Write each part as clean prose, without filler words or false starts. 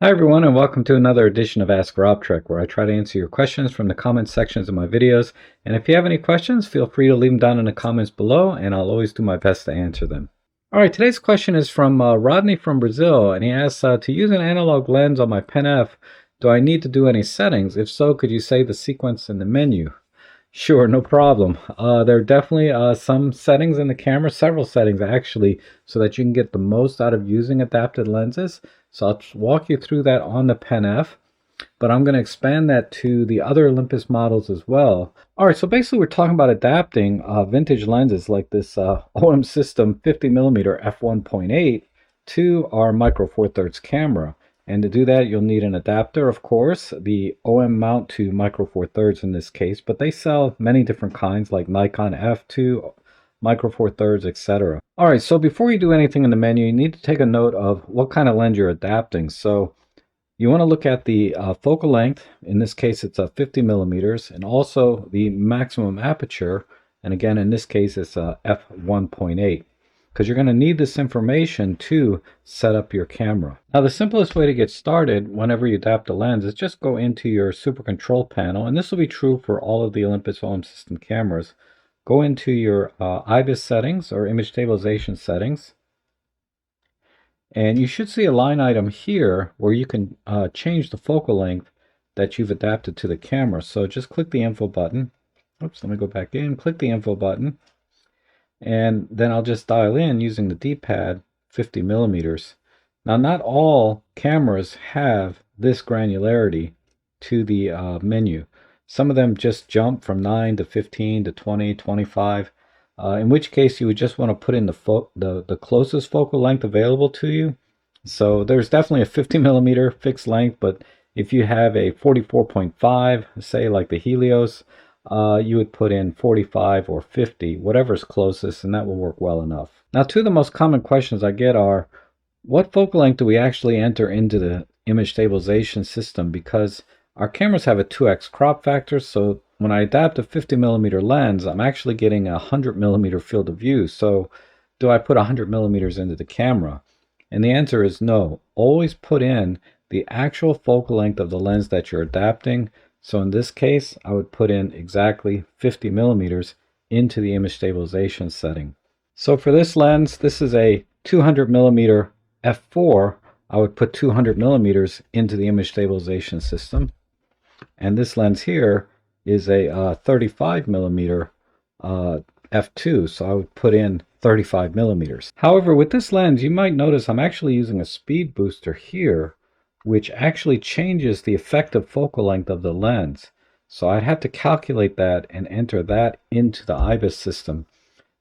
Hi everyone, and welcome to another edition of Ask robtrek, where I try to answer your questions from the comment sections of my videos. And if you have any questions, feel free to leave them down in the comments below, and I'll always do my best to answer them. All right, today's question is from Rodney from Brazil, and he asks, to use an analog lens on my Pen F, do I need to do any settings? If so, could you say the sequence in the menu? Sure, no problem. There are definitely some settings in the camera, several settings actually, so that you can get the most out of using adapted lenses. So I'll walk you through that on the Pen F, but I'm going to expand that to the other Olympus models as well. All right, so basically we're talking about adapting vintage lenses like this omsystem 50mm f1.8 to our micro four thirds camera. And to do that, you'll need an adapter, of course, the OM mount to micro four thirds in this case, but they sell many different kinds like Nikon F2, micro four thirds, etc. All right, so before you do anything in the menu, you need to take a note of what kind of lens you're adapting. So you want to look at the focal length. In this case, it's 50 millimeters, and also the maximum aperture. And again, in this case, it's f1.8, because you're going to need this information to set up your camera. Now, the simplest way to get started whenever you adapt a lens is just go into your super control panel, and this will be true for all of the Olympus OM system cameras. Go into your IBIS settings or image stabilization settings, and you should see a line item here where you can change the focal length that you've adapted to the camera. So just click the info button. Oops, let me go back in, click the info button, and then I'll just dial in using the D-pad 50 millimeters. Now, not all cameras have this granularity to the menu. Some of them just jump from 9 to 15 to 20, 25, in which case you would just want to put in the closest focal length available to you. So there's definitely a 50 millimeter fixed length, but if you have a 44.5, say like the Helios, you would put in 45 or 50, whatever's closest, and that will work well enough. Now, two of the most common questions I get are, what focal length do we actually enter into the image stabilization system? Because our cameras have a 2x crop factor, so when I adapt a 50 millimeter lens, I'm actually getting a 100 millimeter field of view. So do I put 100 millimeters into the camera? And the answer is no. Always put in the actual focal length of the lens that you're adapting. So in this case, I would put in exactly 50 millimeters into the image stabilization setting. So for this lens, this is a 200 millimeter f4. I would put 200 millimeters into the image stabilization system. And this lens here is a 35 millimeter f2, so I would put in 35 millimeters. However, with this lens, you might notice I'm actually using a speed booster here, which actually changes the effective focal length of the lens. So I'd have to calculate that and enter that into the IBIS system.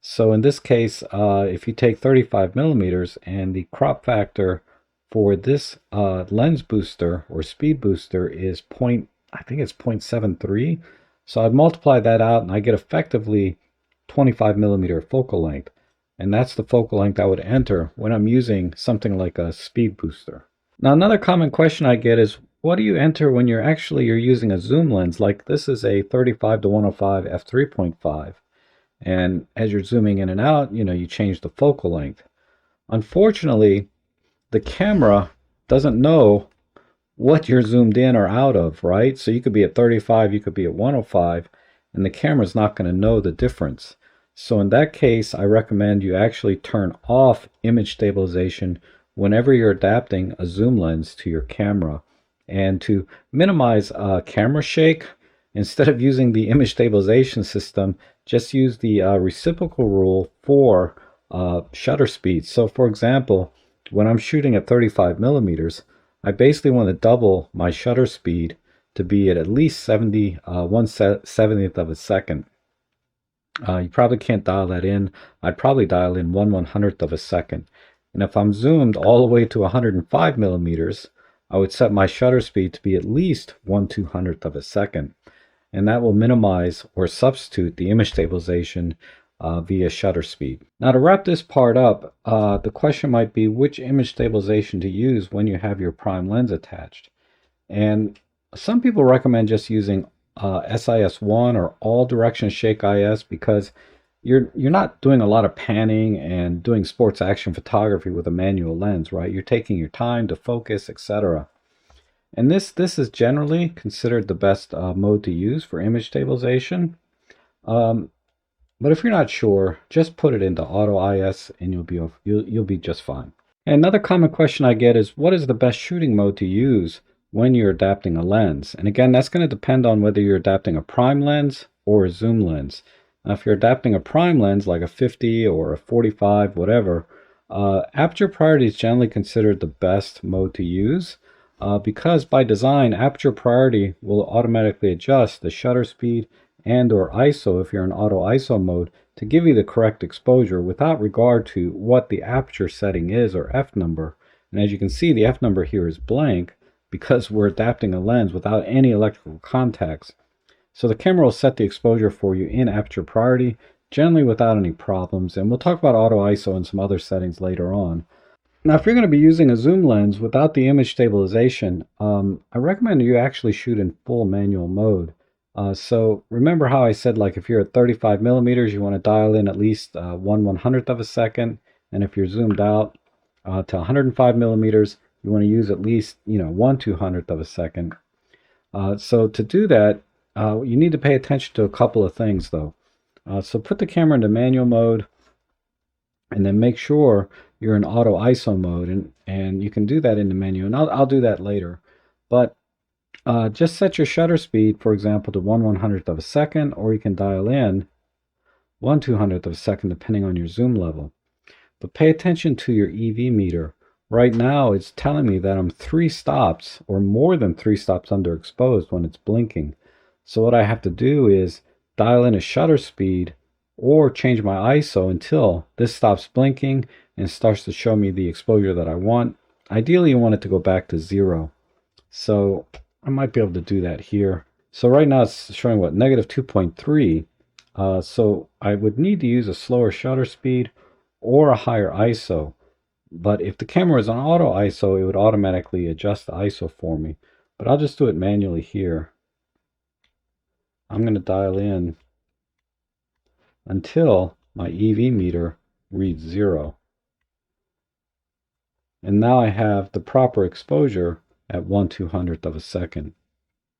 So in this case, if you take 35 millimeters and the crop factor for this lens booster or speed booster is I think it's 0.73. So I'd multiply that out and I get effectively 25 millimeter focal length. And that's the focal length I would enter when I'm using something like a speed booster. Now, another common question I get is, what do you enter when you're using a zoom lens? Like this is a 35 to 105 f3.5. And as you're zooming in and out, you change the focal length. Unfortunately, the camera doesn't know what you're zoomed in or out of, right? So you could be at 35, you could be at 105, and the camera's not going to know the difference. So in that case, I recommend you actually turn off image stabilization whenever you're adapting a zoom lens to your camera. And to minimize camera shake, instead of using the image stabilization system, just use the reciprocal rule for shutter speed. So for example, when I'm shooting at 35 millimeters, I basically want to double my shutter speed to be at least 1/70th of a second. You probably can't dial that in. I'd probably dial in 1/100th of a second. And if I'm zoomed all the way to 105 millimeters, I would set my shutter speed to be at least 1/200th of a second. And that will minimize or substitute the image stabilization via shutter speed. Now, to wrap this part up, the question might be which image stabilization to use when you have your prime lens attached. And some people recommend just using SIS1 or all direction shake IS, because you're not doing a lot of panning and doing sports action photography with a manual lens, right? You're taking your time to focus, etc. And this is generally considered the best mode to use for image stabilization. Um, but if you're not sure, just put it into auto IS and you'll be just fine. Another common question I get is, what is the best shooting mode to use when you're adapting a lens? And again, that's going to depend on whether you're adapting a prime lens or a zoom lens. Now, if you're adapting a prime lens like a 50 or a 45, whatever, aperture priority is generally considered the best mode to use because by design, aperture priority will automatically adjust the shutter speed and or ISO if you're in auto ISO mode to give you the correct exposure without regard to what the aperture setting is or f number. And as you can see, the f number here is blank because we're adapting a lens without any electrical contacts. So the camera will set the exposure for you in aperture priority, generally without any problems. And we'll talk about auto ISO and some other settings later on. Now, if you're going to be using a zoom lens without the image stabilization, I recommend you actually shoot in full manual mode. So remember how I said, like, if you're at 35 millimeters, you want to dial in at least 1/100th of a second. And if you're zoomed out to 105 millimeters, you want to use at least, 1/200th of a second. So to do that, you need to pay attention to a couple of things, though. So put the camera into manual mode, and then make sure you're in auto ISO mode, and you can do that in the menu, and I'll do that later. But just set your shutter speed, for example, to 1/100th of a second, or you can dial in 1/200th of a second, depending on your zoom level. But pay attention to your EV meter. Right now, it's telling me that I'm 3 stops or more than 3 stops underexposed when it's blinking. So what I have to do is dial in a shutter speed or change my ISO until this stops blinking and starts to show me the exposure that I want. Ideally, you want it to go back to 0. So I might be able to do that here. So right now it's showing what, -2.3. So I would need to use a slower shutter speed or a higher ISO. But if the camera is on auto ISO, it would automatically adjust the ISO for me. But I'll just do it manually here. I'm going to dial in until my EV meter reads 0. And now I have the proper exposure at 1/200th of a second.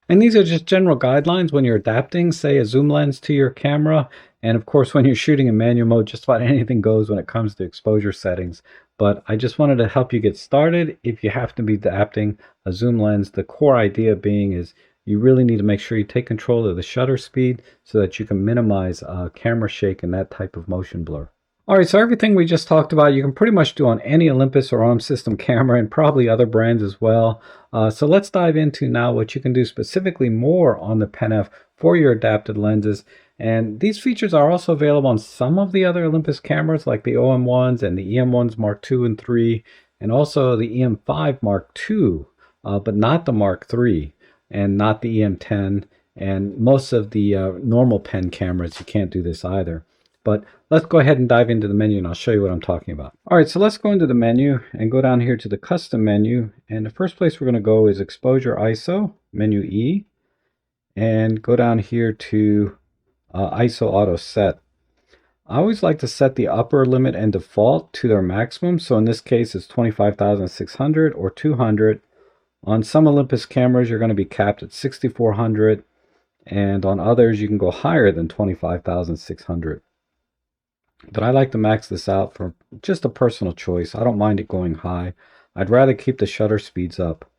And these are just general guidelines when you're adapting, say, a zoom lens to your camera. And of course, when you're shooting in manual mode, just about anything goes when it comes to exposure settings. But I just wanted to help you get started. If you have to be adapting a zoom lens, the core idea being is you really need to make sure you take control of the shutter speed so that you can minimize camera shake and that type of motion blur. All right, so everything we just talked about, you can pretty much do on any Olympus or omsystem camera and probably other brands as well. So let's dive into now what you can do specifically more on the Pen F for your adapted lenses. And these features are also available on some of the other Olympus cameras like the OM1s and the EM1s Mark II and III, and also the EM5 Mark II, but not the Mark III and not the EM10. And most of the normal pen cameras, you can't do this either. But let's go ahead and dive into the menu and I'll show you what I'm talking about. All right, so let's go into the menu and go down here to the custom menu. And the first place we're going to go is exposure ISO, menu E, and go down here to ISO auto set. I always like to set the upper limit and default to their maximum. So in this case, it's 25,600 or 200. On some Olympus cameras, you're going to be capped at 6,400. And on others, you can go higher than 25,600. But I like to max this out for just a personal choice. I don't mind it going high. I'd rather keep the shutter speeds up.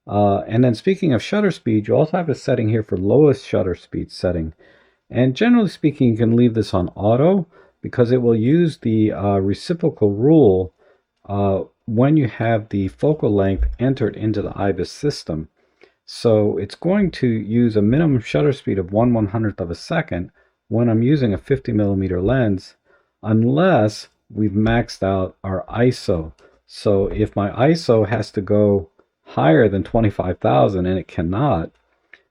And then speaking of shutter speed, you also have a setting here for lowest shutter speed setting. And generally speaking, you can leave this on auto because it will use the reciprocal rule when you have the focal length entered into the IBIS system. So it's going to use a minimum shutter speed of 1/100th of a second when I'm using a 50 millimeter lens, unless we've maxed out our ISO. So if my ISO has to go higher than 25,000, and it cannot,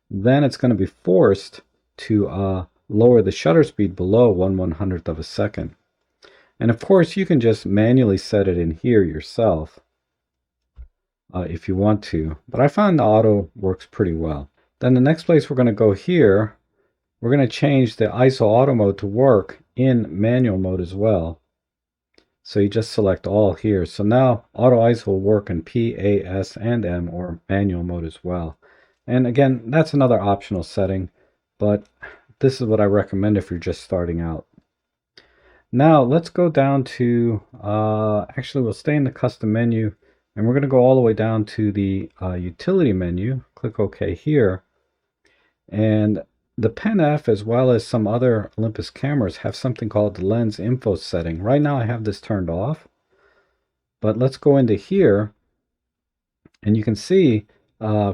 then it's going to be forced to lower the shutter speed below 1/100th of a second. And of course, you can just manually set it in here yourself if you want to, but I find the auto works pretty well. Then the next place we're going to go here, we're going to change the ISO auto mode to work in manual mode as well. So you just select all here. So now auto iso will work in P, A, S, and M, or manual mode as well. And again, that's another optional setting, but this is what I recommend if you're just starting out. Now let's go down to, actually we'll stay in the custom menu, and we're going to go all the way down to the utility menu. Click OK here. And the Pen F, as well as some other Olympus cameras, have something called the lens info setting. Right now I have this turned off, but let's go into here, and you can see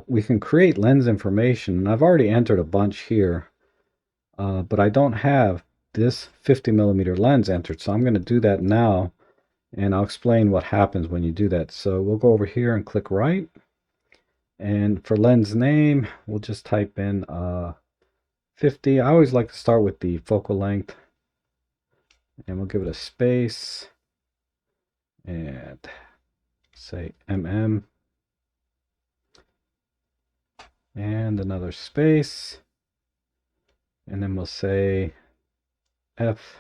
we can create lens information. And I've already entered a bunch here, but I don't have this 50mm lens entered, so I'm going to do that now, and I'll explain what happens when you do that. So we'll go over here and click right, and for lens name we'll just type in 50. I always like to start with the focal length, and we'll give it a space and say mm, and another space, and then we'll say f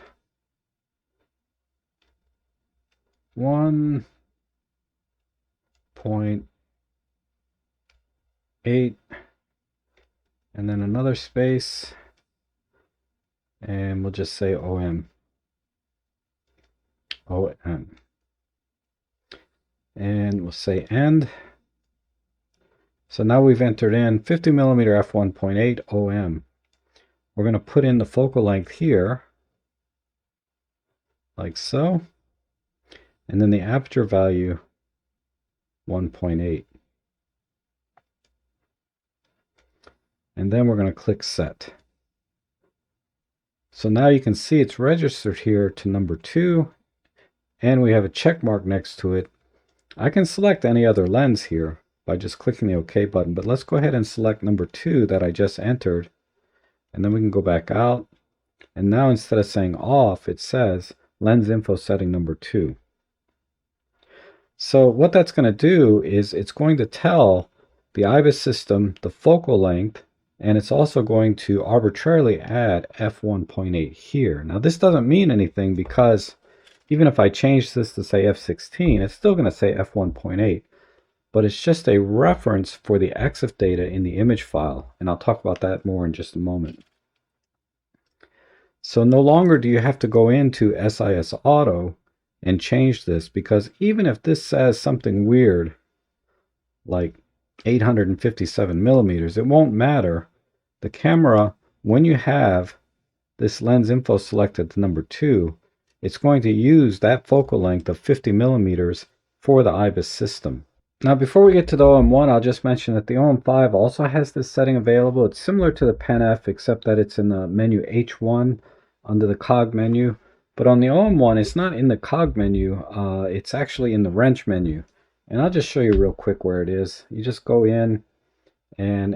1.8, and then another space, and we'll just say OM, and we'll say end. So now we've entered in 50mm f1.8 OM. We're going to put in the focal length here, like so, and then the aperture value 1.8. And then we're going to click set. So now you can see it's registered here to number 2, and we have a check mark next to it. I can select any other lens here by just clicking the OK button, but let's go ahead and select number 2 that I just entered, and then we can go back out, and now instead of saying off, it says lens info setting number 2. So what that's going to do is it's going to tell the IBIS system the focal length, and it's also going to arbitrarily add f1.8 here. Now this doesn't mean anything, because even if I change this to say f16, it's still going to say f1.8, but it's just a reference for the EXIF data in the image file, and I'll talk about that more in just a moment. So no longer do you have to go into SIS Auto and change this, because even if this says something weird like 857mm, it won't matter. The camera, when you have this lens info selected to number 2, it's going to use that focal length of 50mm for the IBIS system. Now before we get to the OM1, I'll just mention that the OM5 also has this setting available. It's similar to the Pen F, except that it's in the menu H1 under the cog menu. But on the OM1, it's not in the cog menu, it's actually in the wrench menu. And I'll just show you real quick where it is. You just go in, and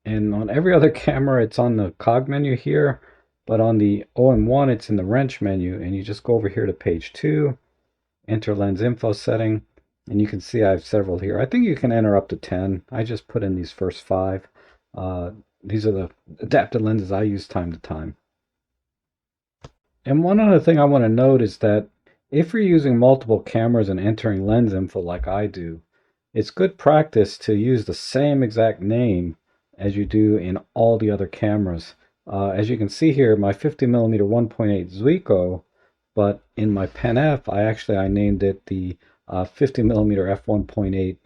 on every other camera it's on the cog menu here, but on the OM1 it's in the wrench menu, and you just go over here to page 2, enter lens info setting, and you can see I have several here. I think you can enter up to 10. I just put in these first 5. These are the adapted lenses I use time to time. And one other thing I want to note is that if you're using multiple cameras and entering lens info like I do, it's good practice to use the same exact name as you do in all the other cameras. As you can see here, my 50mm 1.8 Zuiko, but in my Pen F, I named it the 50mm f1.8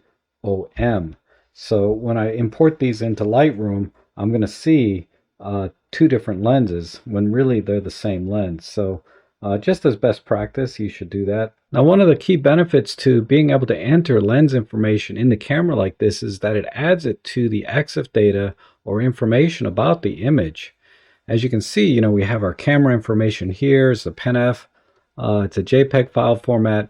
OM. So when I import these into Lightroom, I'm going to see 2 different lenses when really they're the same lens. So just as best practice, you should do that. Now, one of the key benefits to being able to enter lens information in the camera like this is that it adds it to the EXIF data or information about the image. As you can see, we have our camera information here. It's a Pen F. It's a JPEG file format.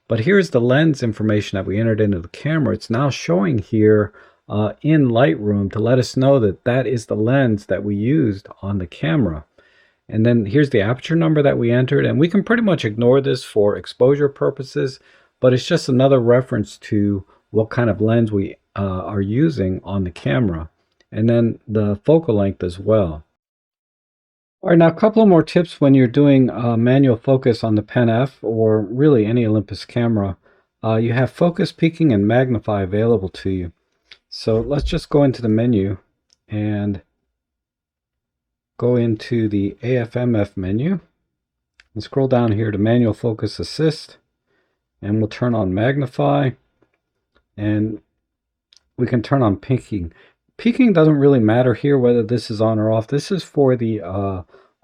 But here's the lens information that we entered into the camera. It's now showing here in Lightroom to let us know that that is the lens that we used on the camera. And then here's the aperture number that we entered, and we can pretty much ignore this for exposure purposes, but it's just another reference to what kind of lens we are using on the camera, and then the focal length as well. All right, now a couple more tips when you're doing manual focus on the Pen F or really any Olympus camera. You have focus, peaking, and magnify available to you. So let's just go into the menu and go into the AFMF menu and scroll down here to Manual Focus Assist, and we'll turn on Magnify, and we can turn on peaking. Peaking doesn't really matter here whether this is on or off. This is for the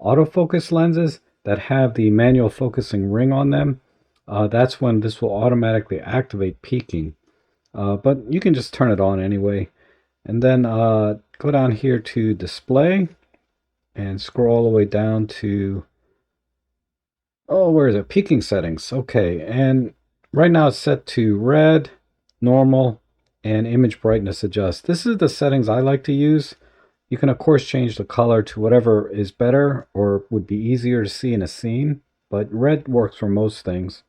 autofocus lenses that have the manual focusing ring on them. That's when this will automatically activate peaking. But you can just turn it on anyway. And then go down here to Display and scroll all the way down to, oh, where is it? Peaking settings. Okay, and right now it's set to red, normal, and image brightness adjust. This is the settings I like to use. You can of course change the color to whatever is better or would be easier to see in a scene, but red works for most things.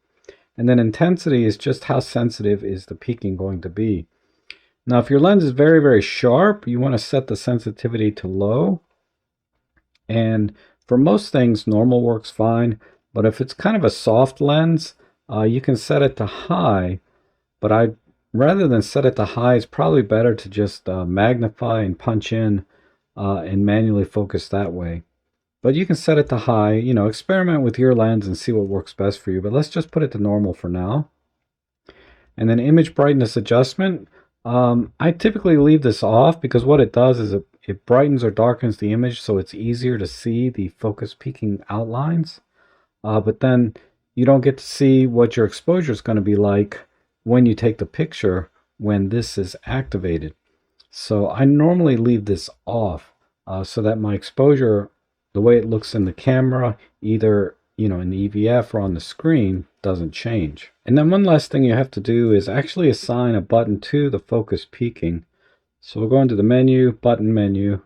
And then intensity is just how sensitive is the peaking going to be. Now if your lens is very, very sharp, you want to set the sensitivity to low. And for most things, normal works fine. But if it's kind of a soft lens, you can set it to high. But rather than set it to high, it's probably better to just magnify and punch in and manually focus that way. But you can set it to high, experiment with your lens and see what works best for you. But let's just put it to normal for now. And then image brightness adjustment. I typically leave this off because what it does is it brightens or darkens the image so it's easier to see the focus peaking outlines. But then you don't get to see what your exposure is going to be like when you take the picture when this is activated. So I normally leave this off so that my exposure, the way it looks in the camera, either in the EVF or on the screen, doesn't change. And then one last thing you have to do is actually assign a button to the focus peaking. So we'll go into the menu, button menu,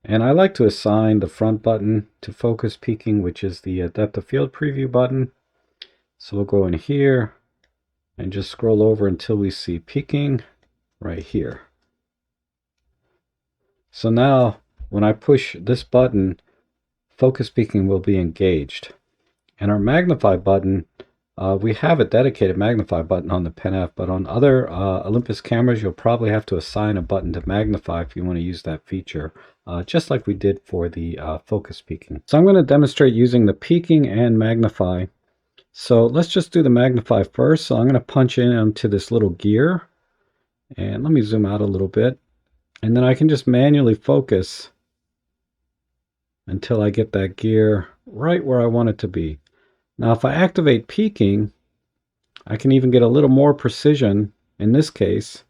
and I like to assign the front button to focus peaking, which is the depth of field preview button. So we'll go in here and just scroll over until we see peaking right here. So now when I push this button, focus peaking will be engaged. And our magnify button, we have a dedicated magnify button on the Pen F, but on other Olympus cameras, you'll probably have to assign a button to magnify if you want to use that feature, just like we did for the focus peaking. So I'm going to demonstrate using the peaking and magnify. So let's just do the magnify first. So I'm going to punch in onto this little gear, and let me zoom out a little bit, and then I can just manually focus until I get that gear right where I want it to be. Now if I activate peaking, I can even get a little more precision in this case.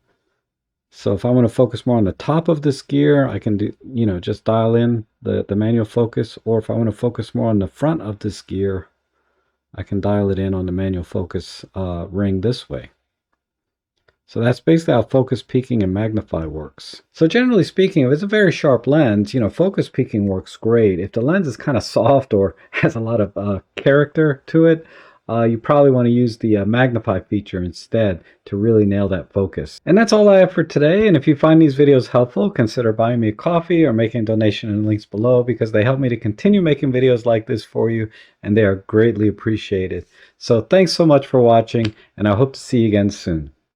So if I want to focus more on the top of this gear, I can do, just dial in the manual focus, or if I want to focus more on the front of this gear, I can dial it in on the manual focus ring this way. So that's basically how focus peaking and magnify works. So generally speaking, if it's a very sharp lens, focus peaking works great. If the lens is kind of soft or has a lot of character to it, you probably want to use the magnify feature instead to really nail that focus. And that's all I have for today. And if you find these videos helpful, consider buying me a coffee or making a donation in the links below, because they help me to continue making videos like this for you, and they are greatly appreciated. So thanks so much for watching, and I hope to see you again soon.